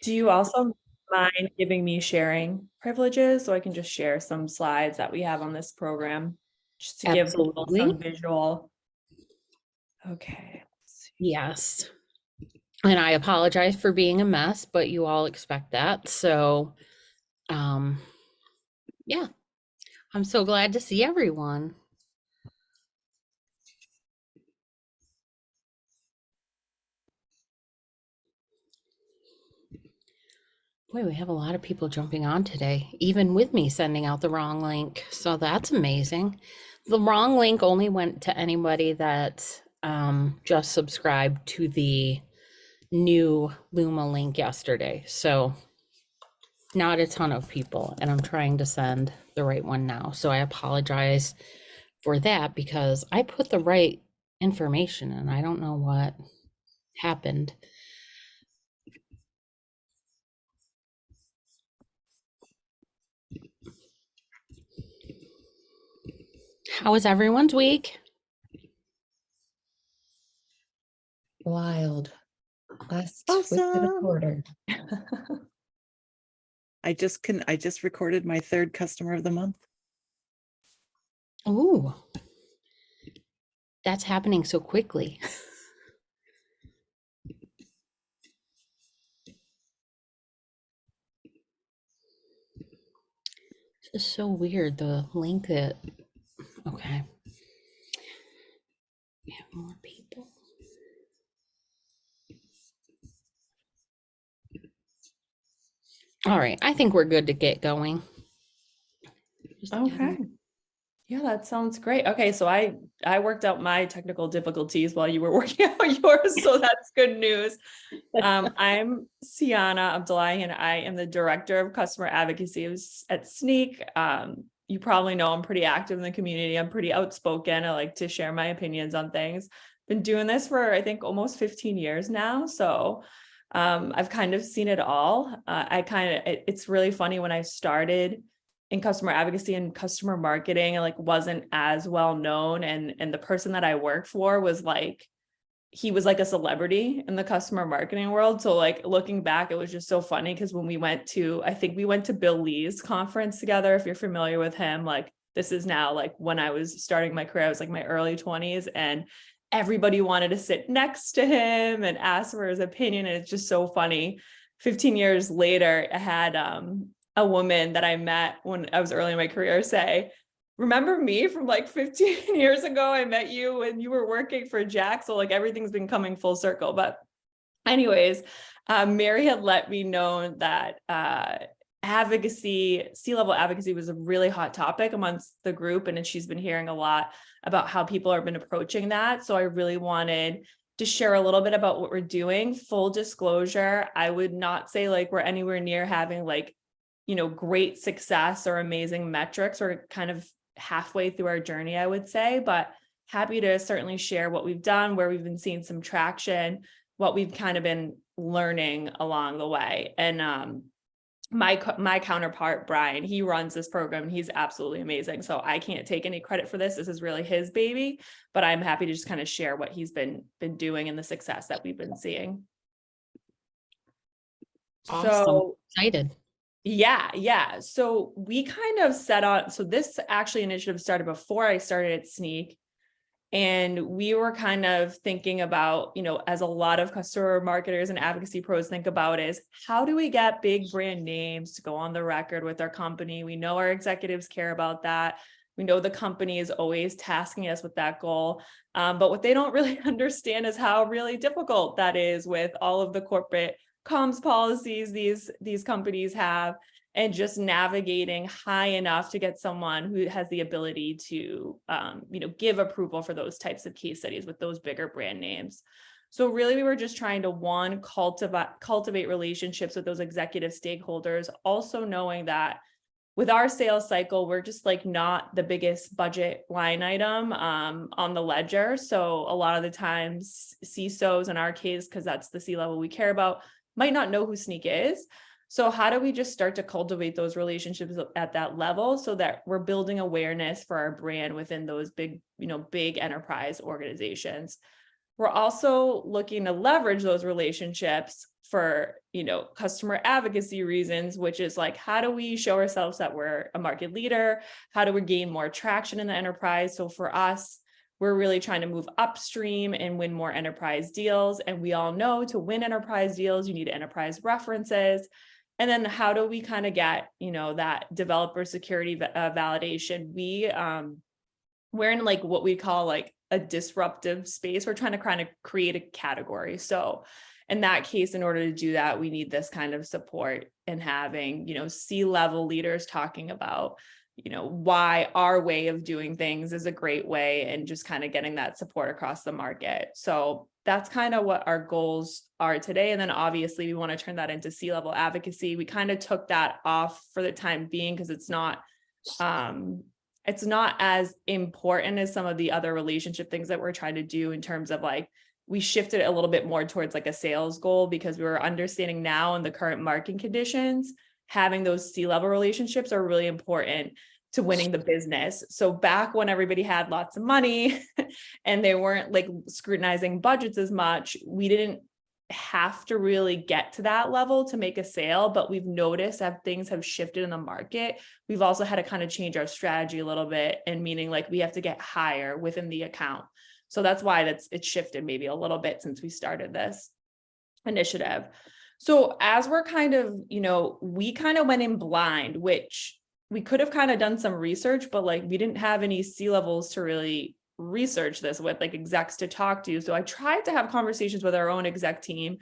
Do you also mind giving me sharing privileges so I can just share some slides that we have on this program just to give people Absolutely. some visual? Okay. Yes. And I apologize for being a mess, but you all expect that. So, um, yeah, I'm so glad to see everyone. Boy, we have a lot of people jumping on today, even with me sending out the wrong link. So that's amazing. The wrong link only went to anybody that just subscribed to the new Luma link yesterday. So not a ton of people, and I'm trying to send the right one now. So I apologize for that because I put the right information and I don't know what happened. How was everyone's week? Wild. Last week of the Awesome. quarter. I just recorded my third customer of the month. Ooh, that's happening so quickly. This is so weird. The link that, okay. We have more people. All right, I think we're good to get going. Okay. Yeah, that sounds great. Okay, so I worked out my technical difficulties while you were working out yours, so that's good news. I'm Ciana Abdollahian. I am the director of customer advocacy at Sneak. You probably know I'm pretty active in the community. I'm pretty outspoken. I like to share my opinions on things. Been doing this for I think almost 15 years now, so I've kind of seen it all. It's really funny when I started in customer advocacy and customer marketing, I like wasn't as well known. And the person that I worked for was like, he was like a celebrity in the customer marketing world. So like looking back, it was just so funny because when I think we went to Bill Lee's conference together, if you're familiar with him, like this is now like when I was starting my career, I was like my early 20s and everybody wanted to sit next to him and ask for his opinion. And it's just so funny. 15 years later, I had a woman that I met when I was early in my career say, remember me from like 15 years ago? I met you when you were working for Jack. So like everything's been coming full circle. But anyways, Mary had let me know that advocacy, C-level advocacy was a really hot topic amongst the group. And she's been hearing a lot about how people have been approaching that. So I really wanted to share a little bit about what we're doing. Full disclosure, I would not say like we're anywhere near having like, great success or amazing metrics. Or kind of halfway through our journey, I would say, but happy to certainly share what we've done, where we've been seeing some traction, what we've kind of been learning along the way. And my counterpart, Brian, he runs this program and he's absolutely amazing. So I can't take any credit for this. This is really his baby, but I'm happy to just kind of share what he's been doing and the success that we've been seeing. Awesome. So Excited. Yeah. So we kind of set on, so this actually initiative started before I started at Sneak. And we were kind of thinking about, as a lot of customer marketers and advocacy pros think about is how do we get big brand names to go on the record with our company? We know our executives care about that. We know the company is always tasking us with that goal. But what they don't really understand is how really difficult that is with all of the corporate comms policies these companies have, and just navigating high enough to get someone who has the ability to, give approval for those types of case studies with those bigger brand names. So really, we were just trying to cultivate relationships with those executive stakeholders, also knowing that with our sales cycle, we're just like not the biggest budget line item on the ledger. So a lot of the times CISOs in our case, because that's the C-level we care about, might not know who Sneak is. So how do we just start to cultivate those relationships at that level so that we're building awareness for our brand within those big enterprise organizations? We're also looking to leverage those relationships for, customer advocacy reasons, which is like, how do we show ourselves that we're a market leader? How do we gain more traction in the enterprise? So for us, we're really trying to move upstream and win more enterprise deals. And we all know to win enterprise deals, you need enterprise references. And then how do we kind of get, that developer security validation? We're in like what we call like a disruptive space. We're trying to kind of create a category. So in that case, in order to do that, we need this kind of support and having, C-level leaders talking about, why our way of doing things is a great way, and just kind of getting that support across the market. So that's kind of what our goals are today. And then obviously we want to turn that into C-level advocacy. We kind of took that off for the time being because it's not as important as some of the other relationship things that we're trying to do, in terms of like, we shifted it a little bit more towards like a sales goal, because we were understanding now in the current market conditions, having those C-level relationships are really important to winning the business. So back when everybody had lots of money and they weren't like scrutinizing budgets as much, we didn't have to really get to that level to make a sale. But we've noticed that things have shifted in the market. We've also had to kind of change our strategy a little bit, and meaning like we have to get higher within the account. So that's why it's shifted maybe a little bit since we started this initiative. So as we're kind of, we kind of went in blind, which we could have kind of done some research, but like we didn't have any C-levels to really research this with, like execs to talk to. So I tried to have conversations with our own exec team,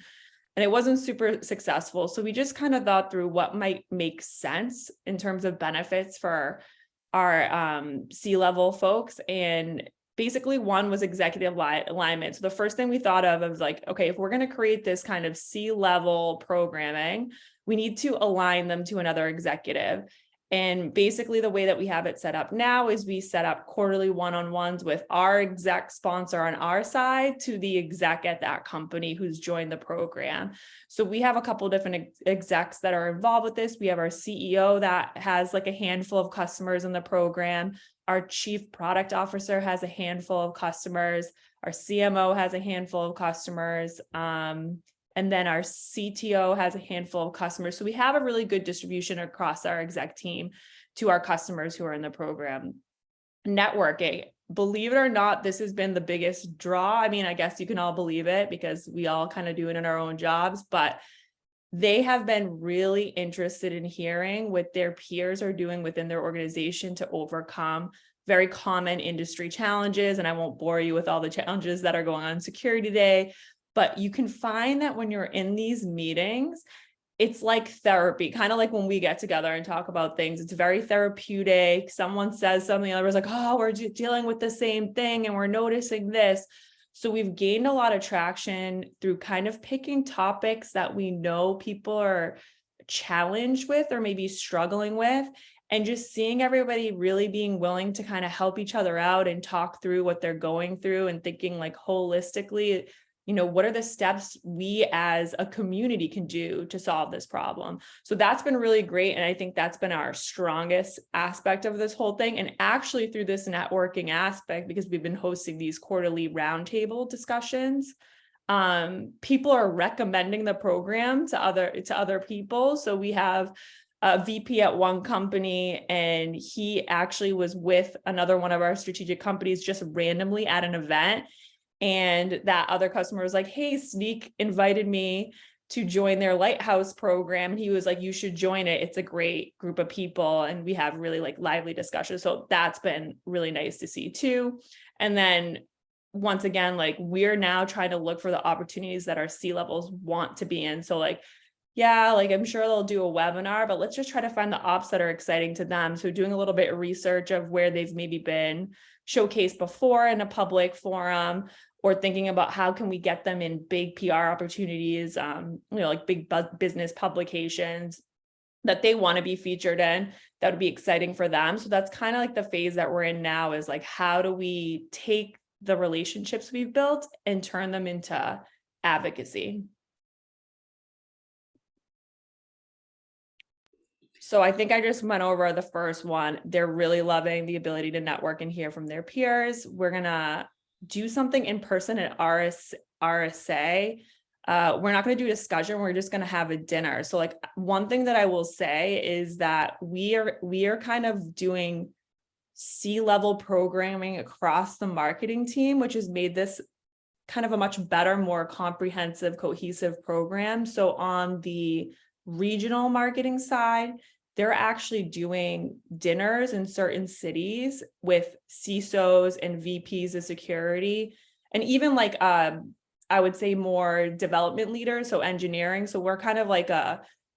and it wasn't super successful. So we just kind of thought through what might make sense in terms of benefits for our C-level folks. And basically one was executive alignment. So the first thing we thought of was like, okay, if we're going to create this kind of C-level programming, we need to align them to another executive. And basically the way that we have it set up now is we set up quarterly one-on-ones with our exec sponsor on our side to the exec at that company who's joined the program. So we have a couple of different execs that are involved with this. We have our CEO that has like a handful of customers in the program. Our chief product officer has a handful of customers. Our CMO has a handful of customers. And then our CTO has a handful of customers. So we have a really good distribution across our exec team to our customers who are in the program. Networking, believe it or not, this has been the biggest draw. I mean, I guess you can all believe it because we all kind of do it in our own jobs, but they have been really interested in hearing what their peers are doing within their organization to overcome very common industry challenges. And I won't bore you with all the challenges that are going on in security today, but you can find that when you're in these meetings, it's like therapy, kind of like when we get together and talk about things. It's very therapeutic. Someone says something, the other's like, oh, we're dealing with the same thing and we're noticing this. So we've gained a lot of traction through kind of picking topics that we know people are challenged with or maybe struggling with, and just seeing everybody really being willing to kind of help each other out and talk through what they're going through, and thinking like holistically, what are the steps we as a community can do to solve this problem? So that's been really great. And I think that's been our strongest aspect of this whole thing. And actually through this networking aspect, because we've been hosting these quarterly roundtable discussions, people are recommending the program to other people. So we have a VP at one company, and he actually was with another one of our strategic companies just randomly at an event. And that other customer was like, hey, Sneak invited me to join their Lighthouse program. And he was like, you should join it. It's a great group of people. And we have really like lively discussions. So that's been really nice to see too. And then once again, like we're now trying to look for the opportunities that our C-levels want to be in. So like, yeah, like I'm sure they'll do a webinar, but let's just try to find the ops that are exciting to them. So doing a little bit of research of where they've maybe been showcased before in a public forum, or thinking about how can we get them in big PR opportunities, like big business publications that they want to be featured in. That would be exciting for them. So that's kind of like the phase that we're in now, is like, how do we take the relationships we've built and turn them into advocacy? So I think I just went over the first one. They're really loving the ability to network and hear from their peers. We're going to do something in person at RSA. We're not going to do a discussion. We're just going to have a dinner. So like one thing that I will say is that we are kind of doing C-level programming across the marketing team, which has made this kind of a much better, more comprehensive, cohesive program. So on the regional marketing side, they're actually doing dinners in certain cities with CISOs and VPs of security, and even like I would say more development leaders, so engineering. So we're kind of like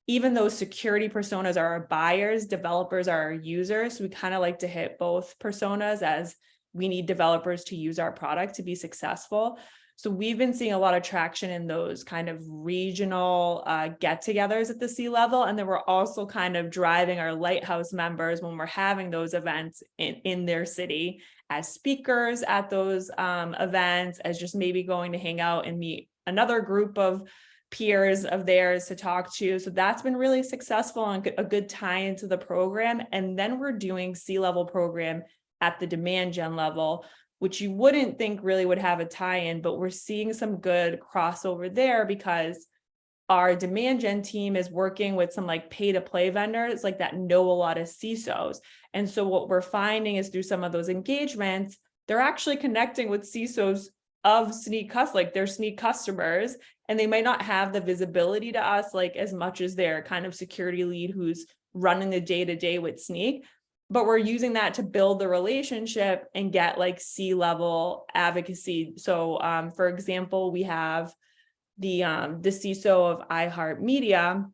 even though security personas are our buyers, developers are our users. So we kind of like to hit both personas, as we need developers to use our product to be successful. So we've been seeing a lot of traction in those kind of regional get-togethers at the C-level. And then we're also kind of driving our Lighthouse members when we're having those events in their city as speakers at those events, as just maybe going to hang out and meet another group of peers of theirs to talk to. So that's been really successful and a good tie into the program. And then we're doing C-level program at the demand gen level, which you wouldn't think really would have a tie-in, but we're seeing some good crossover there because our demand gen team is working with some like pay to play vendors like that know a lot of CISOs. And so what we're finding is through some of those engagements, they're actually connecting with CISOs of Sneak like their Sneak customers, and they might not have the visibility to us like as much as their kind of security lead who's running the day-to-day with Sneak. But we're using that to build the relationship and get like C-level advocacy. So for example, we have the CISO of iHeartMedia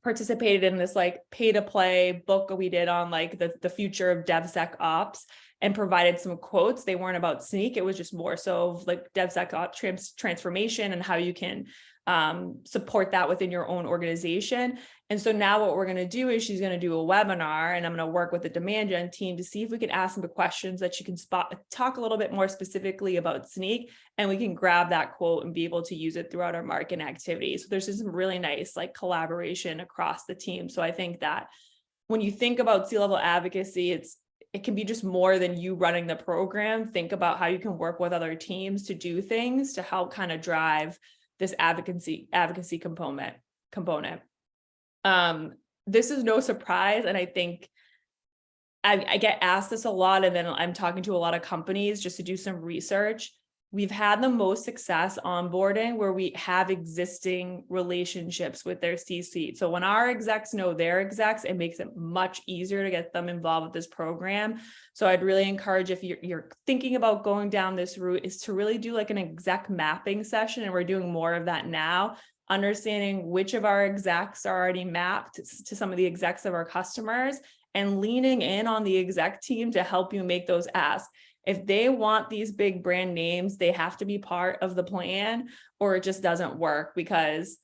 participated in this like pay to play book we did on like the future of DevSecOps, and provided some quotes. They weren't about Sneak. It was just more so like DevSecOps transformation and how you can support that within your own organization. And so now what we're going to do is she's going to do a webinar, and I'm going to work with the demand gen team to see if we can ask some questions that she can talk a little bit more specifically about Sneak, and we can grab that quote and be able to use it throughout our marketing activities. So there's just some really nice like collaboration across the team. So I think that when you think about C-level advocacy, it can be just more than you running the program. Think about how you can work with other teams to do things to help kind of drive this advocacy component. This is no surprise. And I think I get asked this a lot, and then I'm talking to a lot of companies just to do some research. We've had the most success onboarding where we have existing relationships with their C-suite. So when our execs know their execs, it makes it much easier to get them involved with this program. So I'd really encourage, if you're thinking about going down this route, is to really do like an exec mapping session. And we're doing more of that now, understanding which of our execs are already mapped to some of the execs of our customers, and leaning in on the exec team to help you make those asks. If they want these big brand names, they have to be part of the plan, or it just doesn't work, because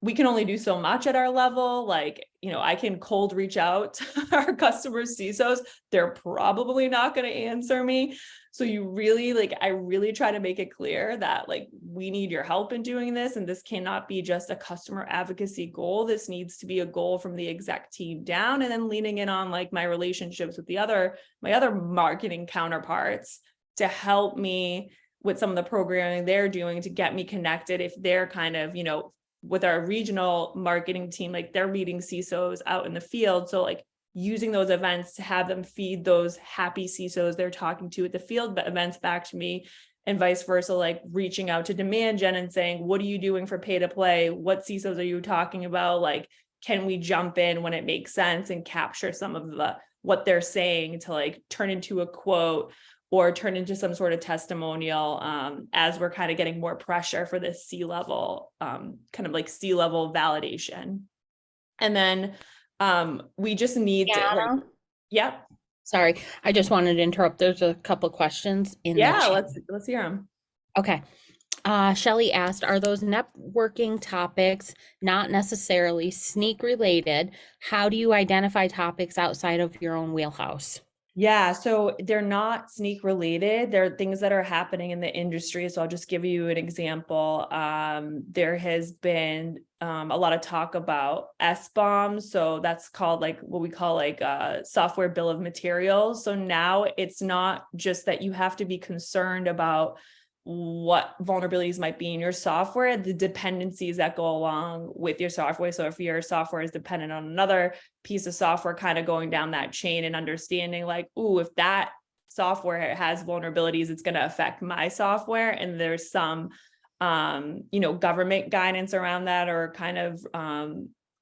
we can only do so much at our level. Like, I can cold reach out to our customers' CISOs. They're probably not going to answer me. So I really try to make it clear that like, we need your help in doing this. And this cannot be just a customer advocacy goal. This needs to be a goal from the exec team down, and then leaning in on like my relationships with my other marketing counterparts to help me with some of the programming they're doing to get me connected. If they're kind of, with our regional marketing team, like they're meeting CISOs out in the field. So like using those events to have them feed those happy CISOs they're talking to at the field events back to me, and vice versa, like reaching out to demand gen and saying, what are you doing for pay to play? What CISOs are you talking about? Like, can we jump in when it makes sense and capture some of what they're saying to like turn into a quote or turn into some sort of testimonial, as we're kind of getting more pressure for this C-level, kind of like C-level validation. And then we just need to, yep. Sorry, I just wanted to interrupt. There's a couple questions in the chat. Let's hear them. Okay. Shelly asked, are those networking topics not necessarily Sneak related? How do you identify topics outside of your own wheelhouse? Yeah, so they're not sneak related. They're things that are happening in the industry. So I'll just give you an example. There has been a lot of talk about S-bombs. So that's called like what we call like a software bill of materials. So now it's not just that you have to be concerned about what vulnerabilities might be in your software, the dependencies that go along with your software. So if your software is dependent on another piece of software, kind of going down that chain and understanding like, ooh, if that software has vulnerabilities, it's going to affect my software. And there's some, government guidance around that, or kind of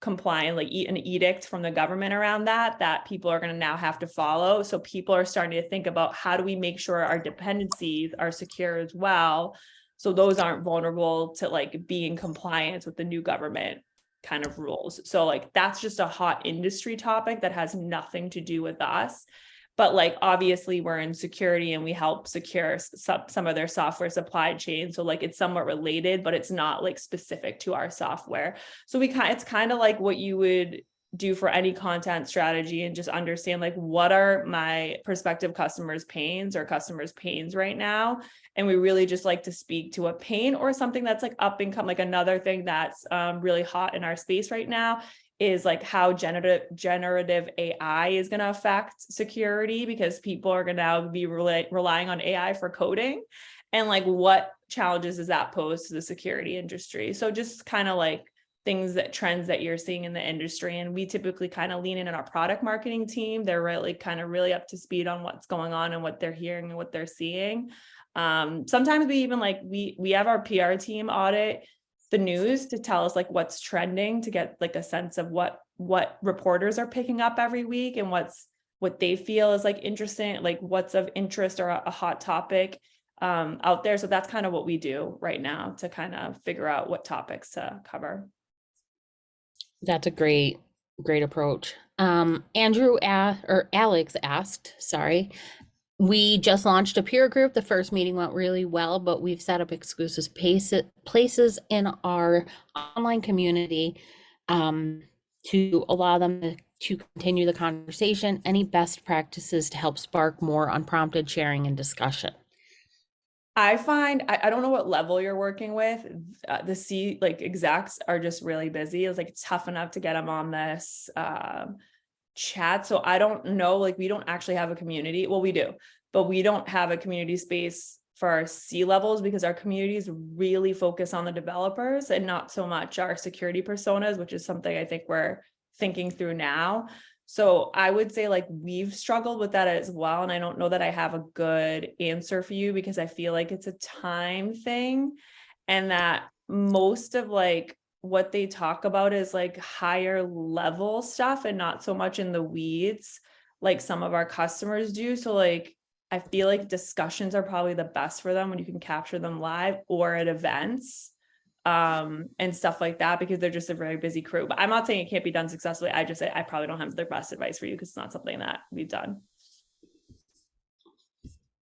compliant, like an edict from the government around that people are going to now have to follow. So people are starting to think about, how do we make sure our dependencies are secure as well, so those aren't vulnerable to like be in compliance with the new government kind of rules. So like that's just a hot industry topic that has nothing to do with us. But like obviously we're in security and we help secure some of their software supply chain. So like it's somewhat related, but it's not like specific to our software. So it's kind of like what you would do for any content strategy, and just understand like, what are my prospective customers' pains right now? And we really just like to speak to a pain or something that's like up and come. Like another thing that's really hot in our space right now is like how generative AI is going to affect security, because people are going to now be relying on AI for coding, and like what challenges does that pose to the security industry. So just kind of like trends that you're seeing in the industry. And we typically kind of lean in our product marketing team. They're really up to speed on what's going on and what they're hearing and what they're seeing. Sometimes we even like, we have our PR team audit the news to tell us like what's trending, to get like a sense of what reporters are picking up every week, and what they feel is like interesting, like what's of interest or a hot topic out there. So that's kind of what we do right now to kind of figure out what topics to cover. That's a great approach. Alex asked, sorry, we just launched a peer group. The first meeting went really well, but we've set up exclusive places in our online community to allow them to continue the conversation. Any best practices to help spark more unprompted sharing and discussion? I find, I don't know what level you're working with. The C like execs are just really busy. It's like, it's tough enough to get them on this chat. So I don't know, like we don't actually have a community. Well, we do, but we don't have a community space for our C levels, because our communities really focus on the developers and not so much our security personas, which is something I think we're thinking through now. So I would say like we've struggled with that as well. And I don't know that I have a good answer for you, because I feel like it's a time thing, and that most of like what they talk about is like higher level stuff and not so much in the weeds like some of our customers do. So like I feel like discussions are probably the best for them when you can capture them live or at events and stuff like that, because they're just a very busy crew. But I'm not saying it can't be done successfully. I just say I probably don't have the best advice for you, because it's not something that we've done.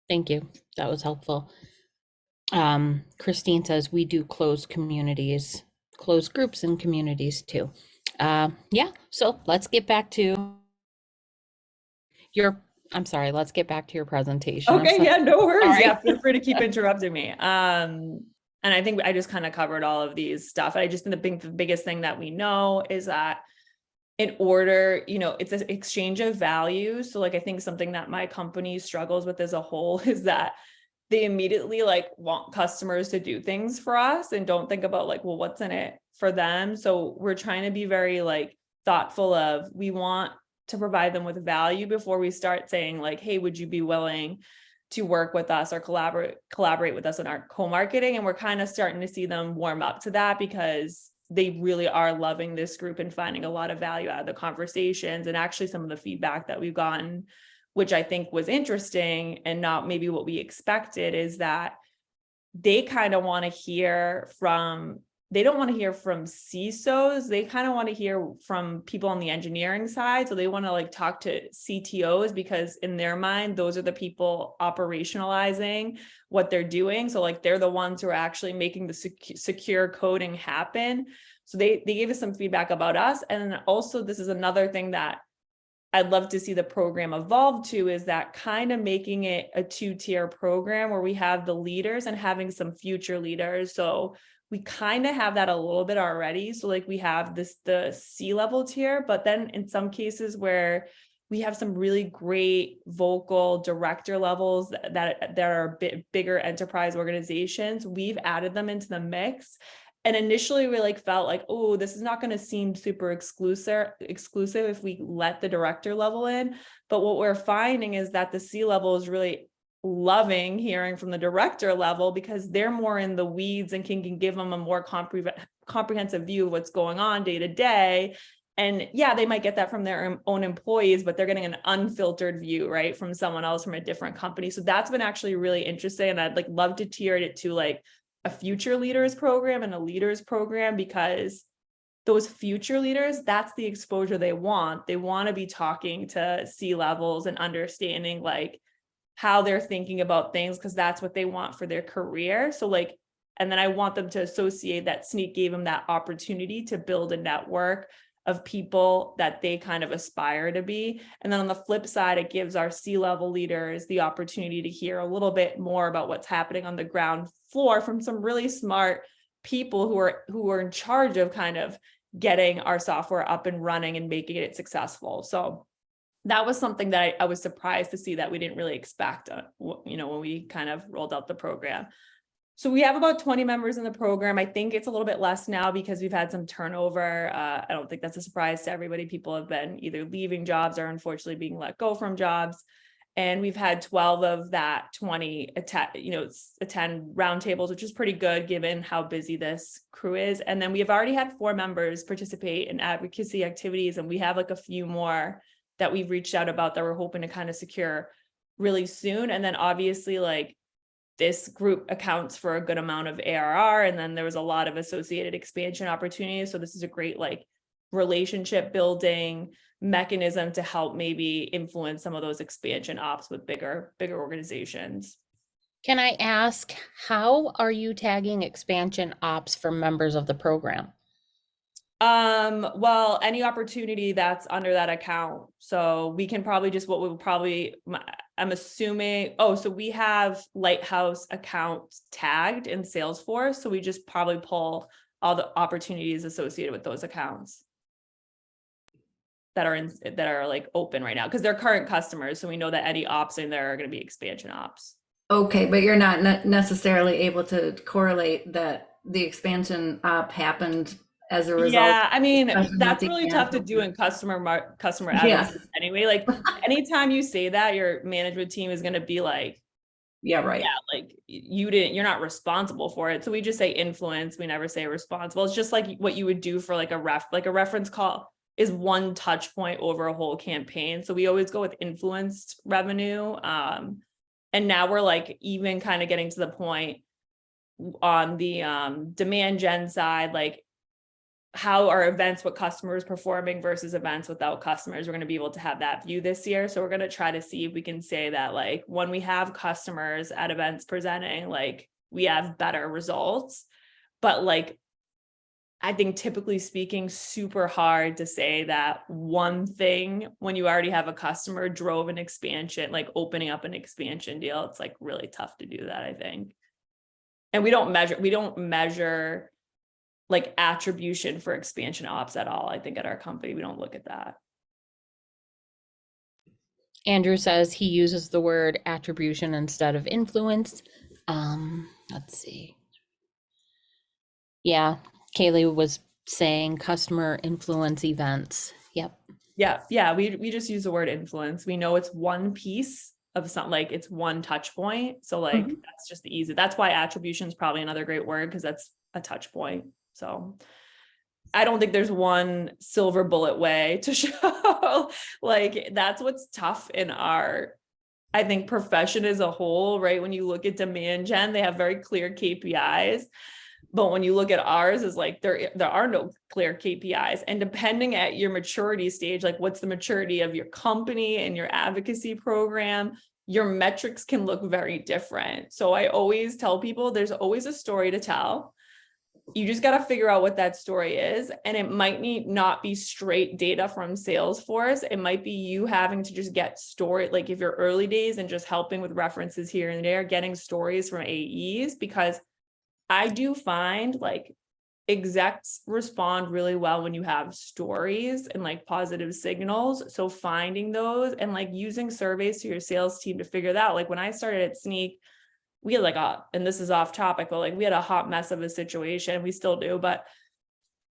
Thank you. That was helpful. Christine says we do closed groups and communities too. Yeah, so let's get back to your presentation. Okay, yeah, no worries. Sorry. Yeah, feel free to keep interrupting me. And I think I just kind of covered all of these stuff. I just think the biggest thing that we know is that in order, it's an exchange of values. So like, I think something that my company struggles with as a whole is that they immediately like want customers to do things for us and don't think about like, well, what's in it for them. So we're trying to be very like thoughtful of, we want to provide them with value before we start saying like, hey, would you be willing to work with us or collaborate with us in our co-marketing? And we're kind of starting to see them warm up to that, because they really are loving this group and finding a lot of value out of the conversations. And actually some of the feedback that we've gotten, which I think was interesting and not maybe what we expected, is that they kind of want to hear from, they don't want to hear from CISOs. They kind of want to hear from people on the engineering side. So they want to like talk to CTOs, because in their mind, those are the people operationalizing what they're doing. So like they're the ones who are actually making the secure coding happen. So they gave us some feedback about us. And also this is another thing that I'd love to see the program evolve to is that kind of making it a 2-tier program where we have the leaders and having some future leaders. So we kind of have that a little bit already. So like we have the C-level tier, but then in some cases where we have some really great vocal director levels that are a bit bigger enterprise organizations, we've added them into the mix. And initially we like felt like, oh, this is not going to seem super exclusive if we let the director level in. But what we're finding is that the C level is really loving hearing from the director level because they're more in the weeds and can give them a more comprehensive view of what's going on day to day. And yeah, they might get that from their own employees, but they're getting an unfiltered view, right, from someone else from a different company. So that's been actually really interesting. And I'd like love to tier it to like a future leaders program and a leaders program, because those future leaders, that's the exposure they want. They want to be talking to C-levels and understanding like how they're thinking about things, because that's what they want for their career. So like, and then I want them to associate that Sneak gave them that opportunity to build a network of people that they kind of aspire to be. And then on the flip side, it gives our C-level leaders the opportunity to hear a little bit more about what's happening on the ground floor from some really smart people who are in charge of kind of getting our software up and running and making it successful. So that was something that I was surprised to see that we didn't really expect, when we kind of rolled out the program. So we have about 20 members in the program. I think it's a little bit less now because we've had some turnover. I don't think that's a surprise to everybody. People have been either leaving jobs or unfortunately being let go from jobs. And we've had 12 of that 20 attend roundtables, which is pretty good given how busy this crew is. And then we have already had 4 members participate in advocacy activities. And we have like a few more that we've reached out about that we're hoping to kind of secure really soon. And then obviously like this group accounts for a good amount of ARR. And then there was a lot of associated expansion opportunities. So this is a great like relationship building mechanism to help maybe influence some of those expansion ops with bigger organizations. Can I ask, how are you tagging expansion ops for members of the program? Well, any opportunity that's under that account. So we can probably just I'm assuming, so we have Lighthouse accounts tagged in Salesforce. So we just probably pull all the opportunities associated with those accounts that are like open right now because they're current customers. So we know that any ops in there are going to be expansion ops. Okay, but you're not necessarily able to correlate that the expansion op happened as a result. Yeah, I mean, Especially that's not the really tough to ad. do in customer advocacy Yes. anyway. Like anytime you say that, your management team is going to be like, Yeah, right. yeah, like you're not responsible for it. So we just say influence. We never say responsible. It's just like what you would do for like a reference call is one touch point over a whole campaign. So we always go with influenced revenue. And now we're like even kind of getting to the point on the demand gen side, like how are events with customers performing versus events without customers. We're going to be able to have that view this year. So we're going to try to see if we can say that like when we have customers at events presenting, like we have better results. But like, I think typically speaking, super hard to say that one thing when you already have a customer drove an expansion, like opening up an expansion deal. It's like really tough to do that, I think. And we don't measure like attribution for expansion ops at all. I think at our company, we don't look at that. Andrew says he uses the word attribution instead of influence. Let's see. Yeah, Kaylee was saying customer influence events. Yep. Yeah. We just use the word influence. We know it's one piece of something, like it's one touch point. So like that's just the easy. That's why attribution is probably another great word because that's a touch point. So I don't think there's one silver bullet way to show like that's what's tough in our, I think, profession as a whole, right? When you look at demand gen, they have very clear KPIs. But when you look at ours, is like there are no clear KPIs. And depending at your maturity stage, like what's the maturity of your company and your advocacy program, your metrics can look very different. So I always tell people there's always a story to tell. you just got to figure out what that story is. And it might not be straight data from Salesforce. It might be you having to just get story, like if you're early days and just helping with references here and there, getting stories from AEs, because I do find like execs respond really well when you have stories and like positive signals. So finding those and like using surveys to your sales team to figure that out. Like when I started at Sneak, we had like and this is off topic, but like we had a hot mess of a situation. We still do, but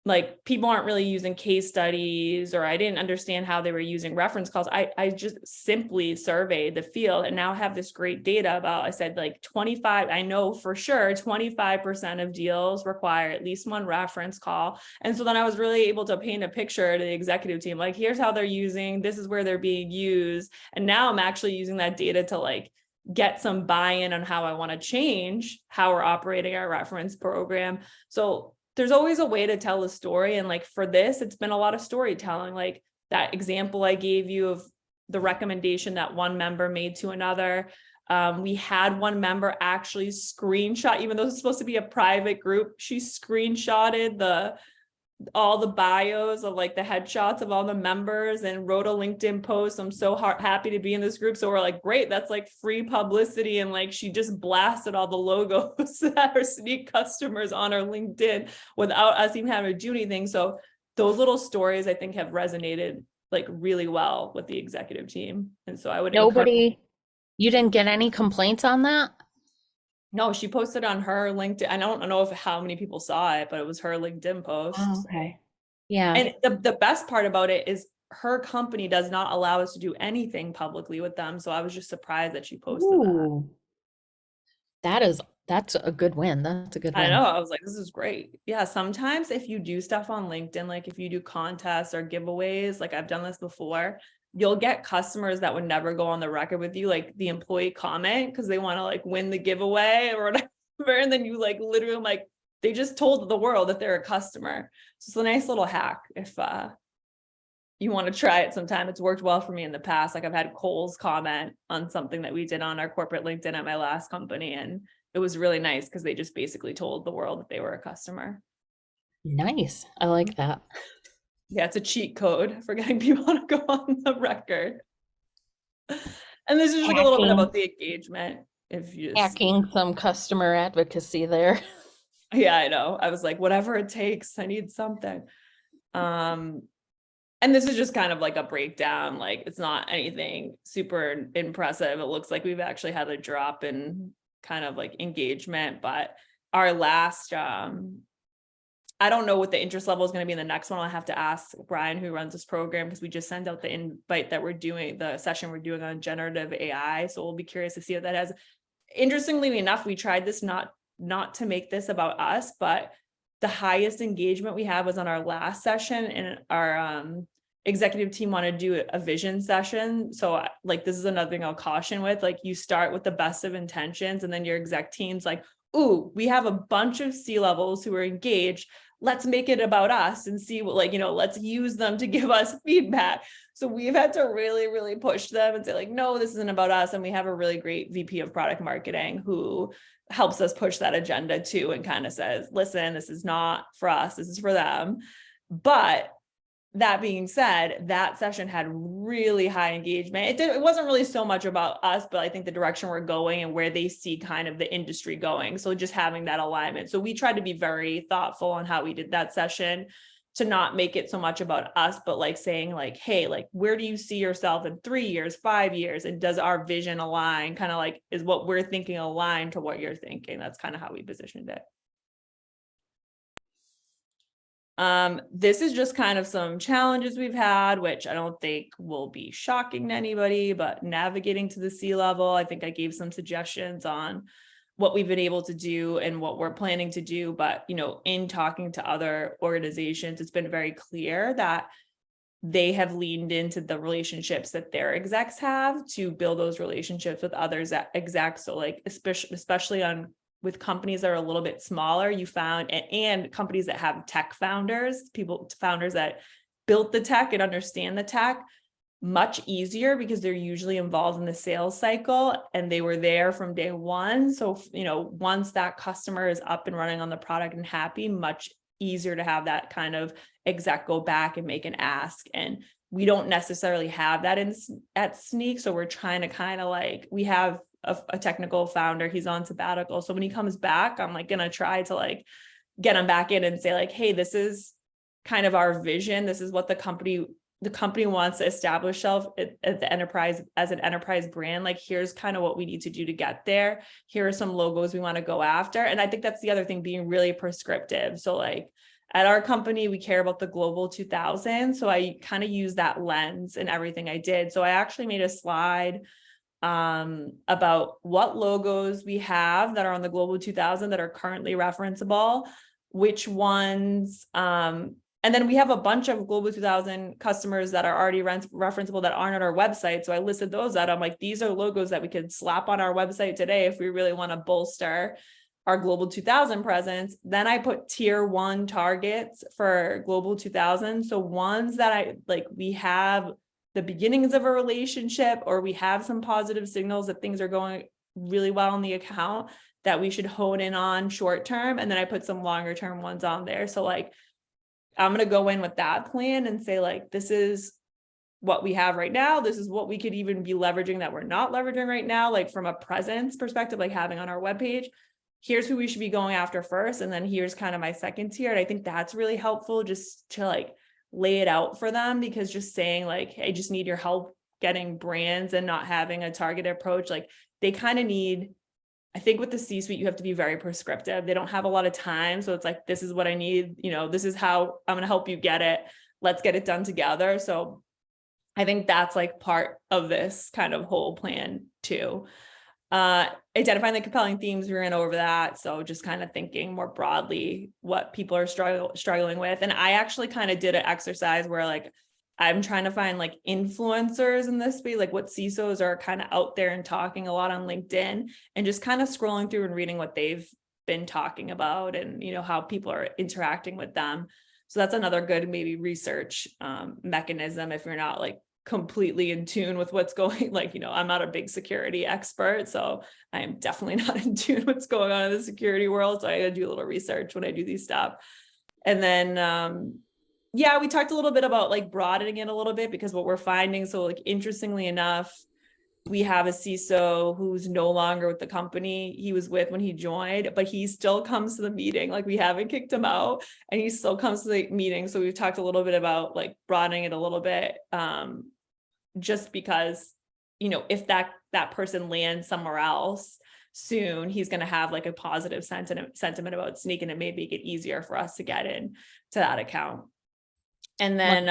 like people aren't really using case studies, or I didn't understand how they were using reference calls. I just simply surveyed the field and now have this great data about, I said like 25, I know for sure 25% of deals require at least one reference call. And so then I was really able to paint a picture to the executive team, like here's how they're using, this is where they're being used. And now I'm actually using that data to like get some buy-in on how I want to change how we're operating our reference program. So there's always a way to tell a story. And like for this, it's been a lot of storytelling, like that example I gave you of the recommendation that one member made to another. We had one member actually screenshot, even though it's supposed to be a private group, she screenshotted all the bios of like the headshots of all the members and wrote a LinkedIn post. I'm so happy to be in this group. So we're like, great, that's like free publicity. And like, she just blasted all the logos that are Sneak customers on our LinkedIn without us even having to do anything. So those little stories I think have resonated like really well with the executive team. And so I would Nobody, you didn't get any complaints on that? No, she posted on her LinkedIn. I don't know how many people saw it, but it was her LinkedIn post. Oh, okay. Yeah. And the best part about it is her company does not allow us to do anything publicly with them. So I was just surprised that she posted that. Ooh. That's a good win. That's a good I win. know. I was like, this is great. Yeah. Sometimes if you do stuff on LinkedIn, like if you do contests or giveaways, like I've done this before, you'll get customers that would never go on the record with you, like the employee comment, because they want to like win the giveaway or whatever. And then you like literally like, they just told the world that they're a customer. So it's a nice little hack if you want to try it sometime. It's worked well for me in the past. Like I've had Cole's comment on something that we did on our corporate LinkedIn at my last company. And it was really nice because they just basically told the world that they were a customer. Nice. I like that. Yeah, it's a cheat code for getting people to go on the record. And this is like a little bit about the engagement. If you just, Hacking some customer advocacy there. yeah, I know. I was like, whatever it takes, I need something. And this is just kind of like a breakdown. Like it's not anything super impressive. It looks like we've actually had a drop in kind of like engagement, but our last, I don't know what the interest level is going to be in the next one. I'll have to ask Brian, who runs this program, because we just sent out the invite that we're doing, the session we're doing on generative AI. So we'll be curious to see what that has. Interestingly enough, we tried this not to make this about us, but the highest engagement we had was on our last session, and our executive team wanted to do a vision session. So like, this is another thing I'll caution with, like you start with the best of intentions and then your exec team's like, ooh, we have a bunch of C-levels who are engaged. Let's make it about us and see what, like, let's use them to give us feedback. So we've had to really, really push them and say like, no, this isn't about us. And we have a really great VP of product marketing who helps us push that agenda too, and kind of says, listen, this is not for us, this is for them. But that being said, that session had really high engagement. It wasn't really so much about us, but I think the direction we're going and where they see kind of the industry going. So just having that alignment. So we tried to be very thoughtful on how we did that session, to not make it so much about us, but like saying like, hey, like, where do you see yourself in 3 years, 5 years? And does our vision align? Kind of like, is what we're thinking aligned to what you're thinking? That's kind of how we positioned it. This is just kind of some challenges we've had, which I don't think will be shocking to anybody, but navigating to the C-level, I think I gave some suggestions on what we've been able to do and what we're planning to do. But, in talking to other organizations, it's been very clear that they have leaned into the relationships that their execs have to build those relationships with others execs. So like, especially with companies that are a little bit smaller, you found, and companies that have tech founders, founders that built the tech and understand the tech, much easier because they're usually involved in the sales cycle and they were there from day one. So, once that customer is up and running on the product and happy, much easier to have that kind of exec go back and make an ask. And we don't necessarily have that at Sneak. So we're trying to kind of like, we have a technical founder, he's on sabbatical. So when he comes back, I'm like going to try to like get him back in and say like, hey, this is kind of our vision. This is what the company wants to establish itself at the enterprise as an enterprise brand. Like, here's kind of what we need to do to get there. Here are some logos we want to go after. And I think that's the other thing, being really prescriptive. So like at our company, we care about the global 2000. So I kind of use that lens in everything I did. So I actually made a slide about what logos we have that are on the global 2000 that are currently referenceable, which ones, and then we have a bunch of global 2000 customers that are already referenceable that aren't on our website. So I listed those out. I'm like, these are logos that we could slap on our website today if we really want to bolster our global 2000 presence. Then I put tier 1 targets for global 2000. So ones that we have the beginnings of a relationship, or we have some positive signals that things are going really well in the account that we should hone in on short term. And then I put some longer term ones on there. So like, I'm going to go in with that plan and say like, this is what we have right now. This is what we could even be leveraging that we're not leveraging right now. Like from a presence perspective, like having on our webpage, here's who we should be going after first. And then here's kind of my second tier. And I think that's really helpful just to like lay it out for them, because just saying like, hey, I just need your help getting brands and not having a targeted approach. Like they kind of need, I think with the C-suite, you have to be very prescriptive. They don't have a lot of time. So it's like, this is what I need. This is how I'm going to help you get it. Let's get it done together. So I think that's like part of this kind of whole plan too. Identifying the compelling themes, we ran over that. So just kind of thinking more broadly what people are struggling with. And I actually kind of did an exercise where like, I'm trying to find like influencers in this space, like what CISOs are kind of out there and talking a lot on LinkedIn, and just kind of scrolling through and reading what they've been talking about and, how people are interacting with them. So that's another good maybe research mechanism if you're not like completely in tune with what's going, like, I'm not a big security expert, so I am definitely not in tune with what's going on in the security world. So I gotta do a little research when I do these stuff. And then, yeah, we talked a little bit about like broadening it a little bit, because what we're finding, so like interestingly enough, we have a CISO who's no longer with the company he was with when he joined, but he still comes to the meeting. Like we haven't kicked him out and he still comes to the meeting. So we've talked a little bit about like broadening it a little bit, just because, if that person lands somewhere else soon, he's going to have like a positive sentiment about Sneak, and it may make it easier for us to get in to that account. And then,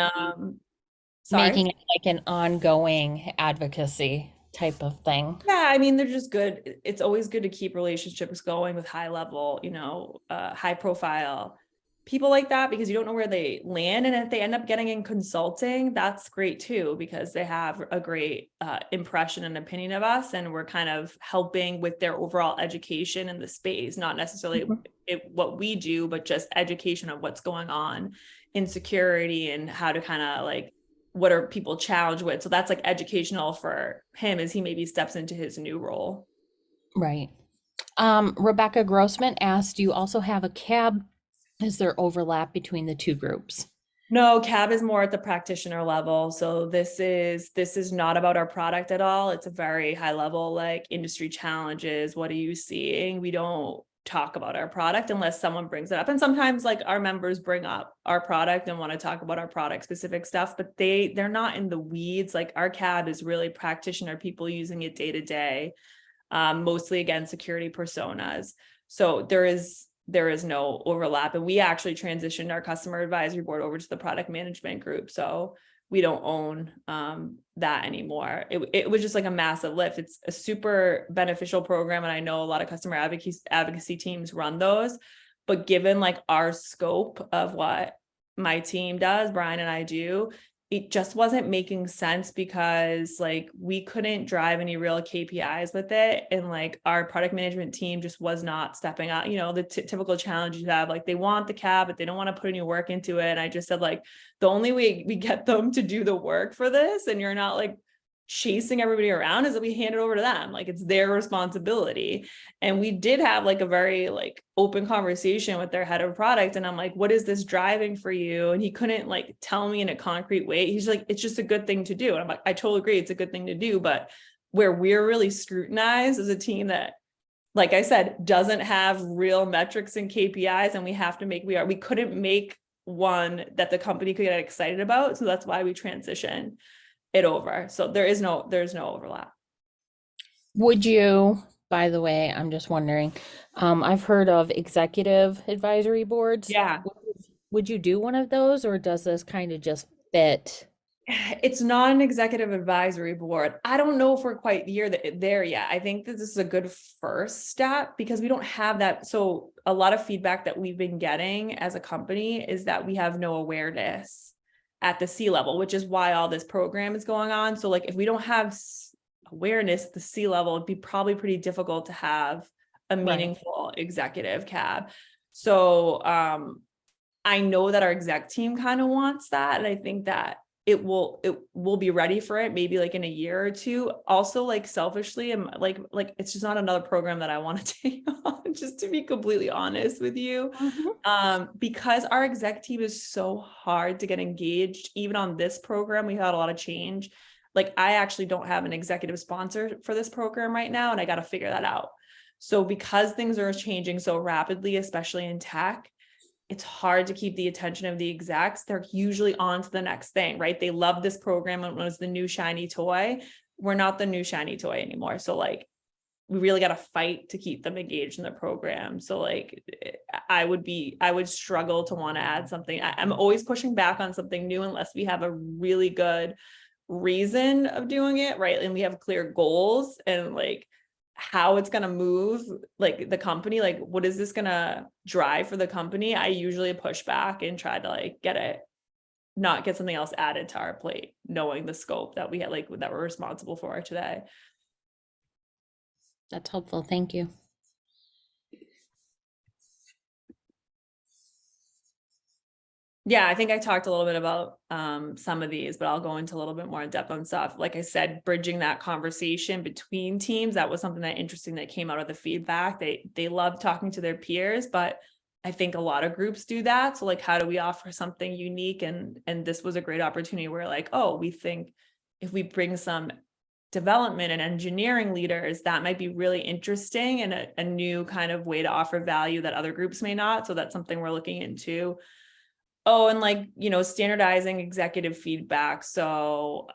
sorry. Making it like an ongoing advocacy type of thing. Yeah, I mean, they're just good. It's always good to keep relationships going with high level, high profile people like that, because you don't know where they land. And if they end up getting in consulting, that's great too, because they have a great impression and opinion of us, and we're kind of helping with their overall education in the space, not necessarily what we do, but just education of what's going on in security and how to kind of like, what are people challenged with? So that's like educational for him as he maybe steps into his new role. Right. Rebecca Grossman asked, do you also have a CAB? Is there overlap between the two groups? No, CAB is more at the practitioner level. So this is not about our product at all. It's a very high level, like industry challenges. What are you seeing? We don't talk about our product unless someone brings it up. And sometimes like our members bring up our product and want to talk about our product specific stuff, but they're not in the weeds. Like our CAB is really practitioner, people using it day to day, mostly again, security personas. So there is no overlap. And we actually transitioned our customer advisory board over to the product management group. So we don't own that anymore. It was just like a massive lift. It's a super beneficial program. And I know a lot of customer advocacy teams run those, but given like our scope of what my team does, Brian and I do, it just wasn't making sense because like we couldn't drive any real KPIs with it. And like our product management team just was not stepping out, the typical challenges you have, like they want the cab, but they don't want to put any work into it. And I just said, like, the only way we get them to do the work for this, and you're not like chasing everybody around, is that we hand it over to them. Like it's their responsibility. And we did have like a very like open conversation with their head of product. And I'm like, what is this driving for you? And he couldn't like tell me in a concrete way. He's like, it's just a good thing to do. And I'm like, I totally agree. It's a good thing to do. But where we're really scrutinized as a team that, like I said, doesn't have real metrics and KPIs, and we couldn't make one that the company could get excited about. So that's why we transitioned it over. So there's no overlap. Would you, by the way, I'm just wondering, I've heard of executive advisory boards. Yeah. Would you do one of those, or does this kind of just fit? It's not an executive advisory board. I don't know if we're quite there yet. I think that this is a good first step because we don't have that. So a lot of feedback that we've been getting as a company is that we have no awareness at the C level, which is why all this program is going on. So like if we don't have awareness at the C level, it'd be probably pretty difficult to have a meaningful executive cab. So I know that our exec team kind of wants that. And I think that it will be ready for it maybe like in a year or two. Also, like selfishly, I'm like it's just not another program that I want to take on, just to be completely honest with you. Because our exec team is so hard to get engaged. Even on this program, we had a lot of change. Like I actually don't have an executive sponsor for this program right now, and I got to figure that out. So because things are changing so rapidly, especially in tech, it's hard to keep the attention of the execs. They're usually on to the next thing, right? They love this program and it was the new shiny toy. We're not the new shiny toy anymore. So like, we really got to fight to keep them engaged in the program. So like, I would struggle to want to add something. I'm always pushing back on something new unless we have a really good reason of doing it, right? And we have clear goals and like, how it's going to move like the company, like what is this going to drive for the company? I usually push back and try to like not get something else added to our plate, knowing the scope that we had, like that we're responsible for today. That's helpful. Thank you. Yeah, I think I talked a little bit about some of these, but I'll go into a little bit more in depth on stuff. Like I said, bridging that conversation between teams, that was something that interesting that came out of the feedback. They love talking to their peers, but I think a lot of groups do that. So like, how do we offer something unique? And this was a great opportunity where like, oh, we think if we bring some development and engineering leaders, that might be really interesting and a new kind of way to offer value that other groups may not. So that's something we're looking into. Oh, and like, standardizing executive feedback. So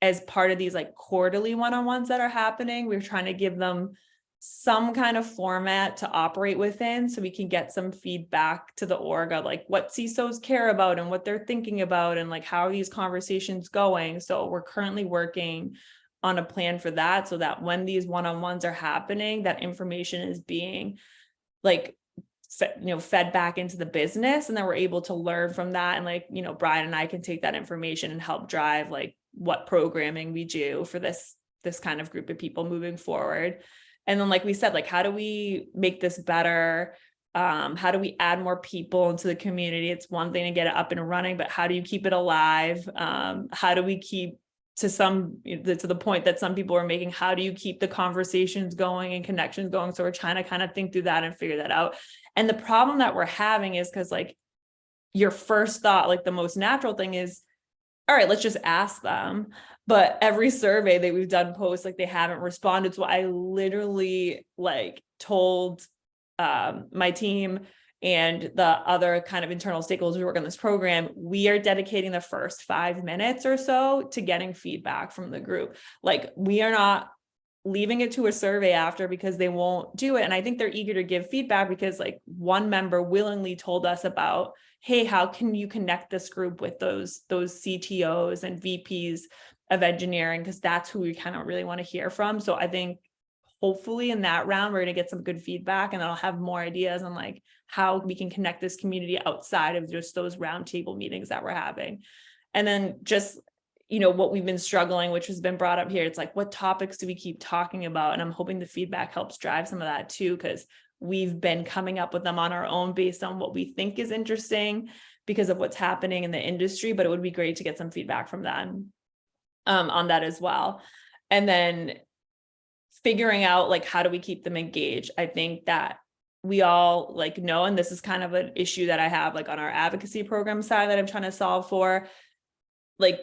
as part of these like quarterly one-on-ones that are happening, we're trying to give them some kind of format to operate within so we can get some feedback to the org of like what CISOs care about and what they're thinking about and like how are these conversations going. So we're currently working on a plan for that so that when these one-on-ones are happening, that information is being like fed back into the business, and then we're able to learn from that. And like, Brian and I can take that information and help drive like what programming we do for this kind of group of people moving forward. And then, like we said, like, how do we make this better? How do we add more people into the community? It's one thing to get it up and running, but how do you keep it alive? How do we keep to the point that some people are making, how do you keep the conversations going and connections going? So we're trying to kind of think through that and figure that out. And the problem that we're having is because like your first thought, like the most natural thing is, all right, let's just ask them. But every survey that we've done post, like they haven't responded. So I literally like told my team and the other kind of internal stakeholders who work on this program, we are dedicating the first 5 minutes or so to getting feedback from the group. Like we are not leaving it to a survey after because they won't do it. And I think they're eager to give feedback because like one member willingly told us about, hey, how can you connect this group with those CTOs and VPs of engineering? Because that's who we kind of really want to hear from. So I think hopefully in that round, we're going to get some good feedback and I'll have more ideas on like how we can connect this community outside of just those roundtable meetings that we're having. And then just, what we've been struggling, which has been brought up here, it's like, what topics do we keep talking about? And I'm hoping the feedback helps drive some of that too, because we've been coming up with them on our own based on what we think is interesting because of what's happening in the industry, but it would be great to get some feedback from them on that as well. And then figuring out like, how do we keep them engaged? I think that we all like know, and this is kind of an issue that I have like on our advocacy program side that I'm trying to solve for, like,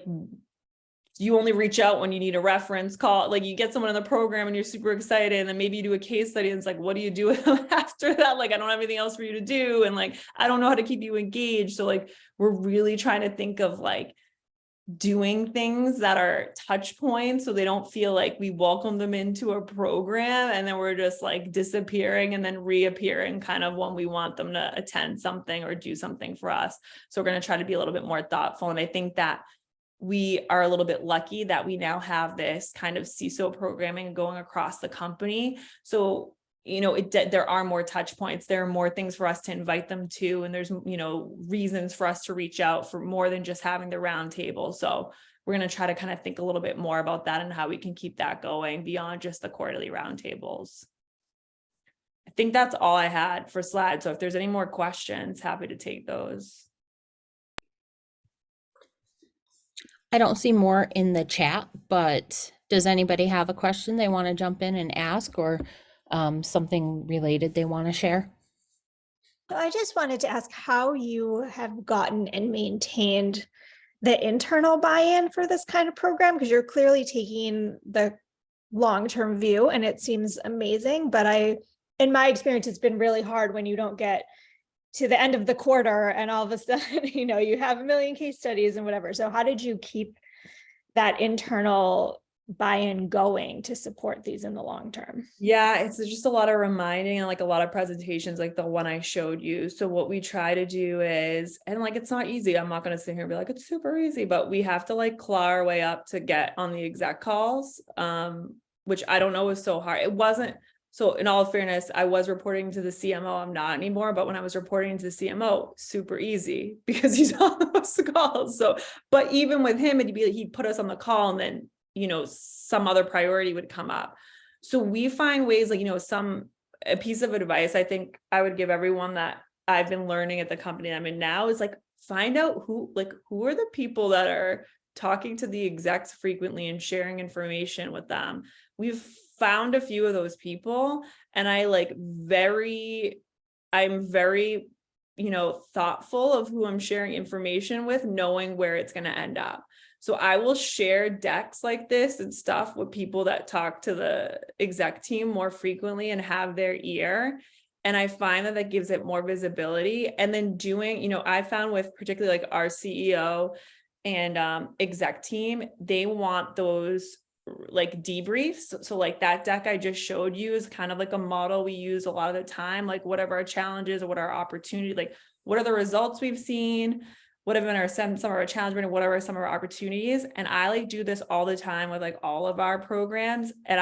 you only reach out when you need a reference call. Like you get someone in the program and you're super excited, and then maybe you do a case study and it's like, what do you do with them after that? Like, I don't have anything else for you to do. And like, I don't know how to keep you engaged. So like, we're really trying to think of like doing things that are touch points so they don't feel like we welcome them into a program and then we're just like disappearing and then reappearing kind of when we want them to attend something or do something for us. So we're going to try to be a little bit more thoughtful. And I think that we are a little bit lucky that we now have this kind of CISO programming going across the company. So, there are more touch points. There are more things for us to invite them to. And there's, reasons for us to reach out for more than just having the round table. So we're going to try to kind of think a little bit more about that and how we can keep that going beyond just the quarterly roundtables. I think that's all I had for slides. So if there's any more questions, happy to take those. I don't see more in the chat, but does anybody have a question they want to jump in and ask, or something related they want to share? I just wanted to ask how you have gotten and maintained the internal buy-in for this kind of program, because you're clearly taking the long-term view and it seems amazing. But in my experience, it's been really hard when you don't get to the end of the quarter and all of a sudden, you have a million case studies and whatever. So how did you keep that internal buy-in going to support these in the long term? Yeah, it's just a lot of reminding and like a lot of presentations like the one I showed you. So what we try to do is, and like, it's not easy. I'm not going to sit here and be like, it's super easy, but we have to like claw our way up to get on the exec calls, which I don't know is so hard. It wasn't. So in all fairness, I was reporting to the CMO. I'm not anymore, but when I was reporting to the CMO, super easy because he's on those calls. So, but even with him, he'd put us on the call and then, some other priority would come up. So we find ways like, a piece of advice I think I would give everyone that I've been learning at the company I'm in now is like, find out who are the people that are talking to the execs frequently and sharing information with them. We've found a few of those people, and I'm very, thoughtful of who I'm sharing information with, knowing where it's going to end up. So I will share decks like this and stuff with people that talk to the exec team more frequently and have their ear. And I find that gives it more visibility. And then doing, I found with particularly like our CEO and exec team, they want those like debriefs. So like that deck I just showed you is kind of like a model we use a lot of the time, like what are our challenges or what are our opportunities, like what are the results we've seen, what have been some of our challenges, and what are some of our opportunities. And I like do this all the time with like all of our programs. And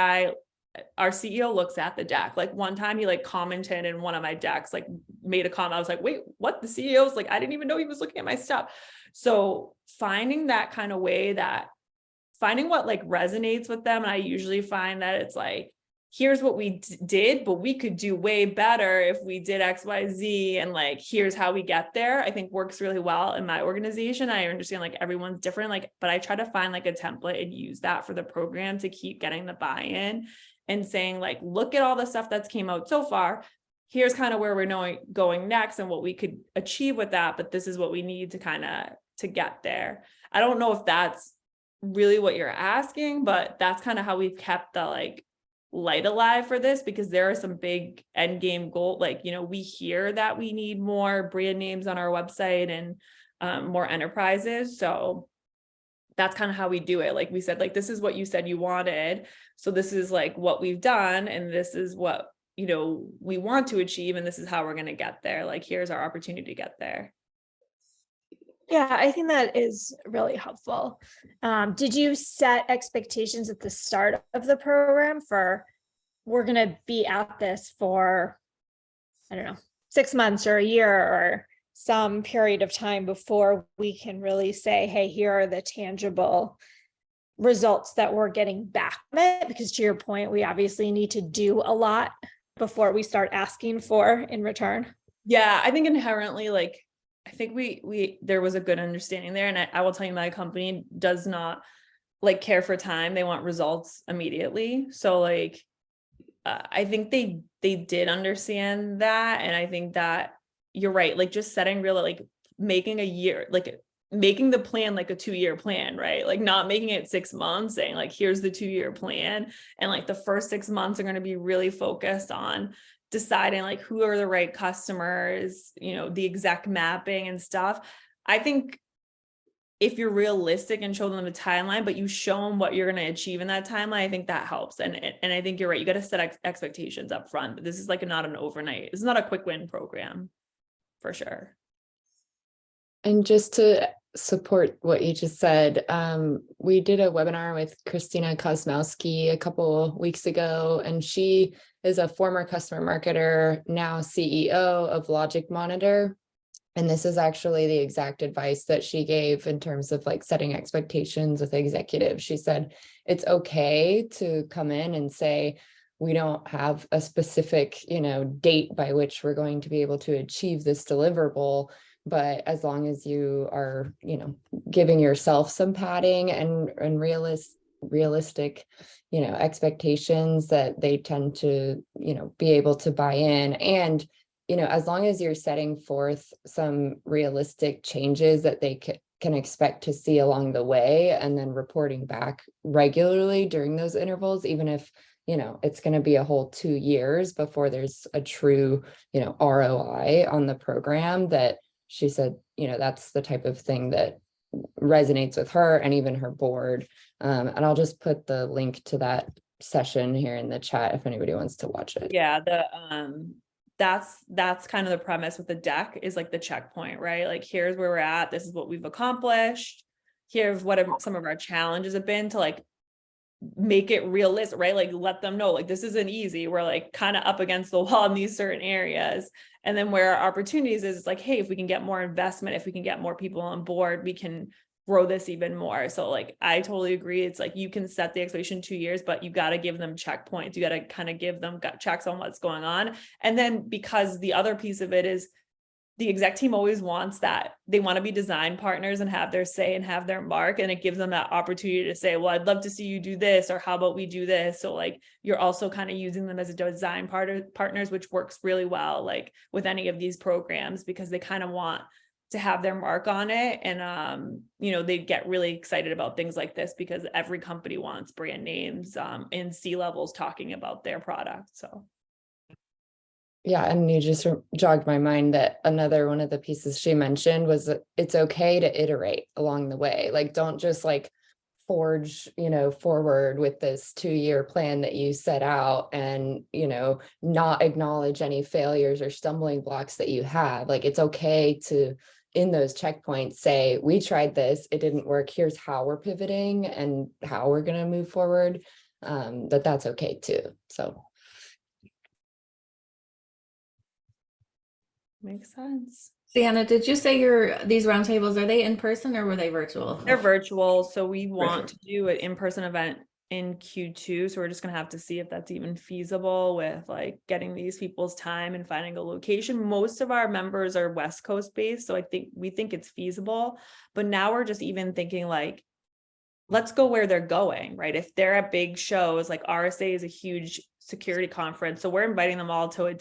our CEO looks at the deck. Like one time he like commented in one of my decks, like made a comment. I was like, wait, what? The CEO's like, I didn't even know he was looking at my stuff. So finding that kind of way, finding what like resonates with them. And I usually find that it's like, here's what we did, but we could do way better if we did X, Y, Z. And like, here's how we get there. I think works really well in my organization. I understand like everyone's different, but I try to find like a template and use that for the program to keep getting the buy-in and saying like, look at all the stuff that's came out so far. Here's kind of where we're going next and what we could achieve with that. But this is what we need to get there. I don't know if that's really what you're asking, but that's kind of how we've kept the like light alive for this, because there are some big end game goal. Like, we hear that we need more brand names on our website and more enterprises. So that's kind of how we do it. Like we said, like, this is what you said you wanted. So this is like what we've done. And this is what, we want to achieve. And this is how we're going to get there. Like, here's our opportunity to get there. Yeah, I think that is really helpful. Did you set expectations at the start of the program for, we're going to be at this for, I don't know, 6 months or a year or some period of time before we can really say, hey, here are the tangible results that we're getting back from it. Because to your point, we obviously need to do a lot before we start asking for in return. Yeah, I think inherently, like, I think we there was a good understanding there. And I will tell you, my company does not like care for time. They want results immediately. So like, I think they did understand that. And I think that you're right, like just setting real, like making a year, like making the plan like a 2-year plan, right? Like not making it 6 months, saying like, here's the 2-year plan. And like the first 6 months are going to be really focused on deciding like who are the right customers, you know, the exact mapping and stuff. I think if you're realistic and show them the timeline, but you show them what you're going to achieve in that timeline, I think that helps. And I think you're right. You got to set expectations up front. But this is like not an overnight. It's not a quick win program for sure. And just to support what you just said, we did a webinar with Christina Kosmowski a couple of weeks ago, and she is a former customer marketer, now CEO of Logic Monitor. And this is actually the exact advice that she gave in terms of like setting expectations with executives. She said, it's okay to come in and say, we don't have a specific, date by which we're going to be able to achieve this deliverable. But as long as you are, giving yourself some padding and realistic, expectations, that they tend to, be able to buy in. And as long as you're setting forth some realistic changes that they can expect to see along the way, and then reporting back regularly during those intervals, even if, it's going to be a whole 2 years before there's a true, ROI on the program, that she said, that's the type of thing that resonates with her and even her board. And I'll just put the link to that session here in the chat if anybody wants to watch it. Yeah. That's kind of the premise with the deck, is like the checkpoint, right? Like, here's where we're at. This is what we've accomplished. Here's what some of our challenges have been, to like make it realistic, right? Like let them know, like, this isn't easy. We're like kind of up against the wall in these certain areas. And then where our opportunities is like, hey, if we can get more investment, if we can get more people on board, we can grow this even more. So like, I totally agree. It's like, you can set the expectation 2 years, but you got to give them checkpoints. You got to kind of give them gut checks on what's going on. And then, because the other piece of it is, the exec team always wants that. They want to be design partners and have their say and have their mark. And it gives them that opportunity to say, well, I'd love to see you do this, or how about we do this? So like, you're also kind of using them as a design partners, which works really well, like with any of these programs, because they kind of want to have their mark on it. And, they get really excited about things like this, because every company wants brand names in C-levels talking about their product. So. Yeah, and you just jogged my mind that another one of the pieces she mentioned was that it's okay to iterate along the way. Like, don't just like forge, forward with this 2-year plan that you set out and, not acknowledge any failures or stumbling blocks that you have. Like, it's okay to, in those checkpoints, say, we tried this, it didn't work. Here's how we're pivoting and how we're going to move forward. That's okay too. So. Makes sense. Ciana, did you say these roundtables, are they in person or were they virtual? They're virtual. So we want to do an in-person event in Q2. So we're just going to have to see if that's even feasible, with like getting these people's time and finding a location. Most of our members are West Coast based, so we think it's feasible. But now we're just even thinking like, let's go where they're going, right? If they're at big shows, like RSA is a huge security conference. So we're inviting them all to a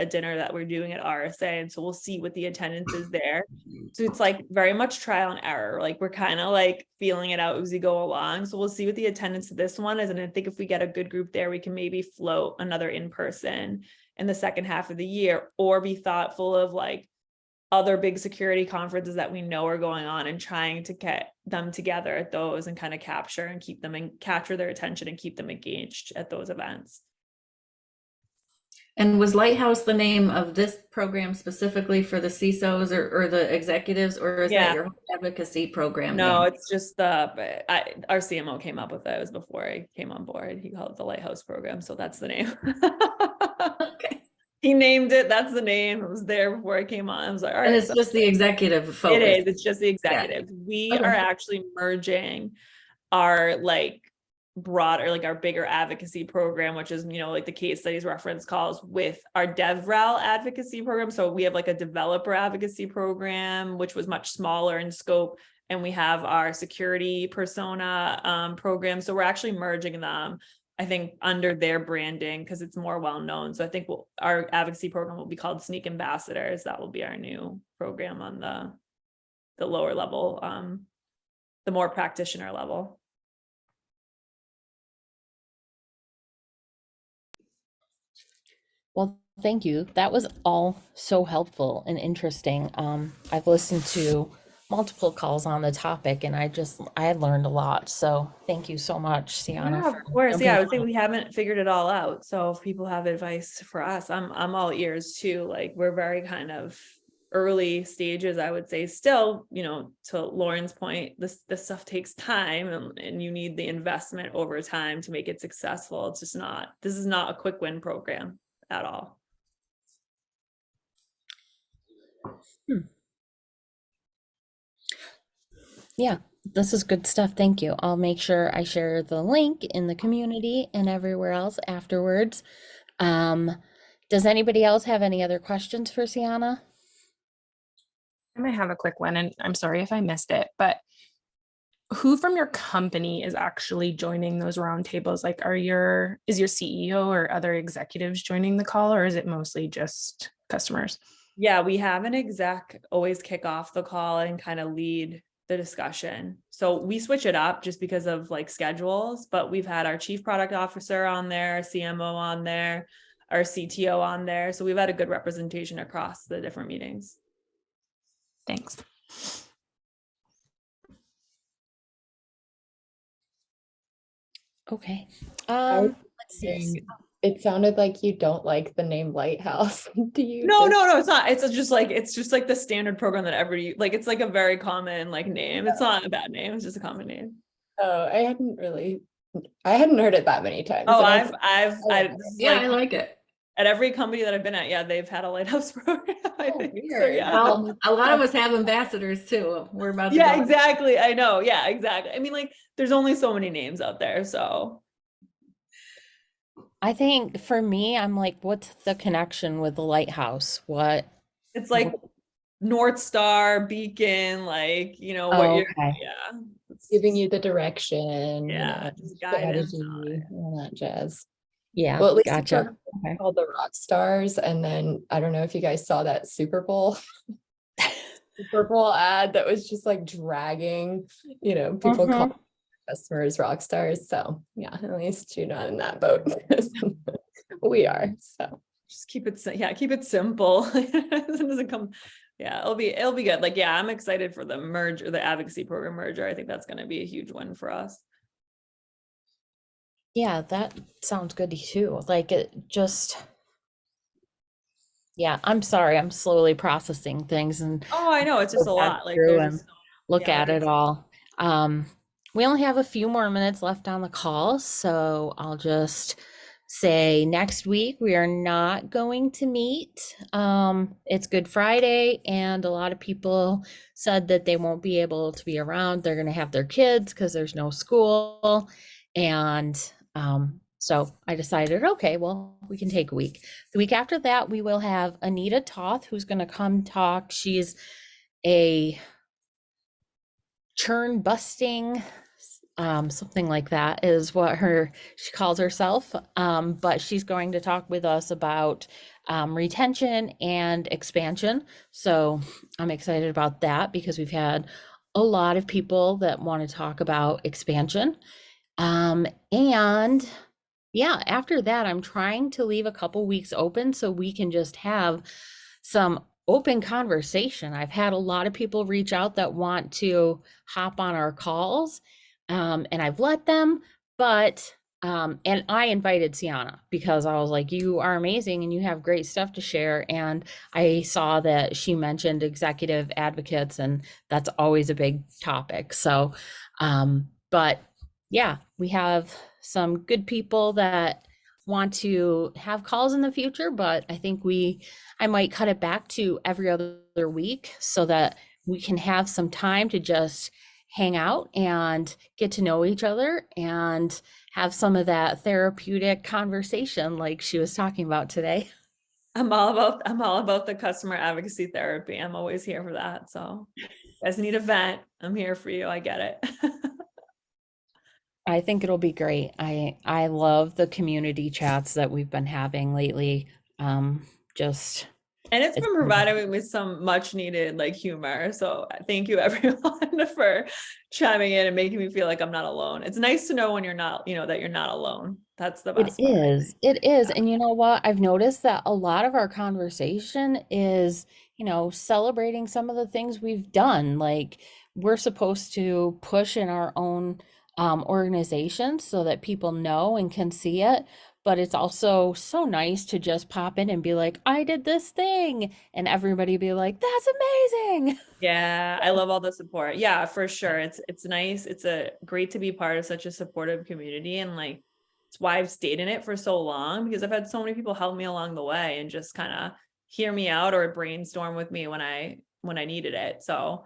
dinner that we're doing at RSA. And so we'll see what the attendance is there. So it's like very much trial and error. Like, we're kind of like feeling it out as we go along. So we'll see what the attendance of this one is. And I think if we get a good group there, we can maybe float another in-person in the second half of the year, or be thoughtful of like other big security conferences that we know are going on, and trying to get them together at those and kind of capture their attention and keep them engaged at those events. And was Lighthouse the name of this program specifically for the CISOs or the executives, or is that your advocacy program? No, name? it's just our CMO came up with it. It was before I came on board. He called it the Lighthouse program. So that's the name. Okay. He named it. That's the name. It was there before I came on. I was like, all And right. it's So just the executive focus. it is. It's just the executives. We Okay. are actually merging our like broader, like our bigger advocacy program, which is, like the case studies reference calls, with our DevRel advocacy program. So we have like a developer advocacy program, which was much smaller in scope. And we have our security persona program. So we're actually merging them, I think, under their branding because it's more well-known. So I think our advocacy program will be called Sneak Ambassadors. That will be our new program on the lower level, the more practitioner level. Well, thank you. That was all so helpful and interesting. I've listened to multiple calls on the topic and I learned a lot. So thank you so much, Ciana. Yeah, of course. jumping Yeah, I would say on. we haven't figured it all out. So if people have advice for us, I'm all ears too. Like we're very kind of early stages, I would say still, to Lauren's point, this stuff takes time and you need the investment over time to make it successful. It's just this is not a quick win program at all. Yeah, this is good stuff. Thank you. I'll make sure I share the link in the community and everywhere else afterwards. Does anybody else have any other questions for Ciana? I might have a quick one, and I'm sorry if I missed it, but who from your company is actually joining those roundtables? Like, is your CEO or other executives joining the call, or is it mostly just customers? Yeah, we have an exec always kick off the call and kind of lead the discussion. So we switch it up just because of like schedules, but we've had our chief product officer on there, our CMO on there, our CTO on there. So we've had a good representation across the different meetings. Thanks. Okay. I was Let's see. wondering, it sounded like you don't like the name Lighthouse. Do you? No, it's not. It's just like the standard program that it's like a very common like name. It's not a bad name. It's just a common name. Oh, I hadn't heard it that many times. Oh, and I like it. At every company that I've been at, yeah, they've had a lighthouse program. I think. So, weird. yeah. Well, a lot of us have ambassadors too. We're about to Yeah, go. exactly. I know. Yeah, exactly. I mean, like, there's only so many names out there. So I think for me, I'm like, what's the connection with the lighthouse? What? it's like North Star, beacon, like, what you're, Okay. yeah. It's Giving you the direction, Yeah, just guidance on strategy, it. all that jazz. Yeah, Well, at least it's gotcha. Okay. called the rock stars. And then I don't know if you guys saw that Super Bowl ad that was just like dragging, people call customers rock stars. So yeah, at least you're not in that boat. We are. So Just keep it simple. It doesn't come. Yeah, it'll be good. Like, yeah, I'm excited for the merger, the advocacy program merger. I think that's going to be a huge win for us. Yeah, that sounds good too. Like it just, yeah, I'm sorry. I'm slowly processing things and Oh, I know. It's just a lot. Like, through there's and look yeah, at it all. We only have a few more minutes left on the call, so I'll just say next week we are not going to meet. It's Good Friday, and a lot of people said that they won't be able to be around. They're going to have their kids because there's no school. And so I decided, okay, well, we can take a week. The week after that, we will have Anita Toth, who's going to come talk. She's a churn busting, something like that is what she calls herself. But she's going to talk with us about retention and expansion. So I'm excited about that because we've had a lot of people that want to talk about expansion. And yeah, after that, I'm trying to leave a couple weeks open so we can just have some open conversation. I've had a lot of people reach out that want to hop on our calls, and I've let them, but and I invited Ciana because I was like, you are amazing and you have great stuff to share. And I saw that she mentioned executive advocates, and that's always a big topic. So, but yeah, we have some good people that want to have calls in the future, but I think I might cut it back to every other week so that we can have some time to just hang out and get to know each other and have some of that therapeutic conversation like she was talking about today. I'm all about the customer advocacy therapy. I'm always here for that. So if you guys need a vent, I'm here for you. I get it. I think it'll be great. I love the community chats that we've been having lately. Just And it's It's been been provided me with some much needed like humor. So thank you everyone for chiming in and making me feel like I'm not alone. It's nice to know when you're not, that you're not alone. That's the It best part, I is. think. It is. Yeah. And you know what? I've noticed that a lot of our conversation is, celebrating some of the things we've done. Like we're supposed to push in our own organizations so that people know and can see it. But it's also so nice to just pop in and be like, I did this thing. And everybody be like, that's amazing. Yeah, I love all the support. Yeah, for sure. It's nice. It's a great to be part of such a supportive community, and like it's why I've stayed in it for so long, because I've had so many people help me along the way and just kind of hear me out or brainstorm with me when I needed it. So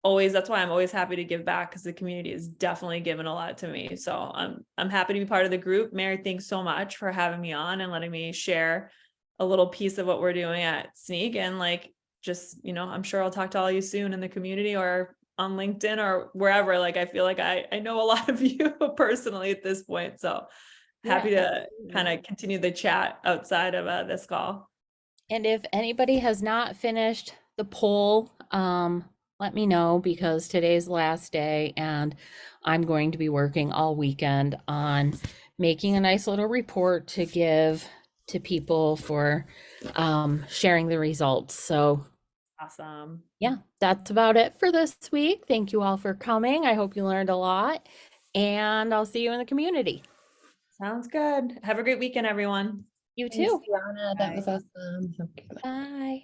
always, that's why I'm always happy to give back, because the community has definitely given a lot to me. So I'm happy to be part of the group. Mary, thanks so much for having me on and letting me share a little piece of what we're doing at Sneak. And like, just, I'm sure I'll talk to all you soon in the community or on LinkedIn or wherever. Like, I feel like I know a lot of you personally at this point. So happy to kind of continue the chat outside of this call. And if anybody has not finished the poll, let me know, because today's the last day and I'm going to be working all weekend on making a nice little report to give to people for sharing the results. So Awesome. yeah, that's about it for this week. Thank you all for coming. I hope you learned a lot, and I'll see you in the community. Sounds good. Have a great weekend, everyone. You Thanks, too. Ciana. That was Bye. awesome. Okay, bye. Bye.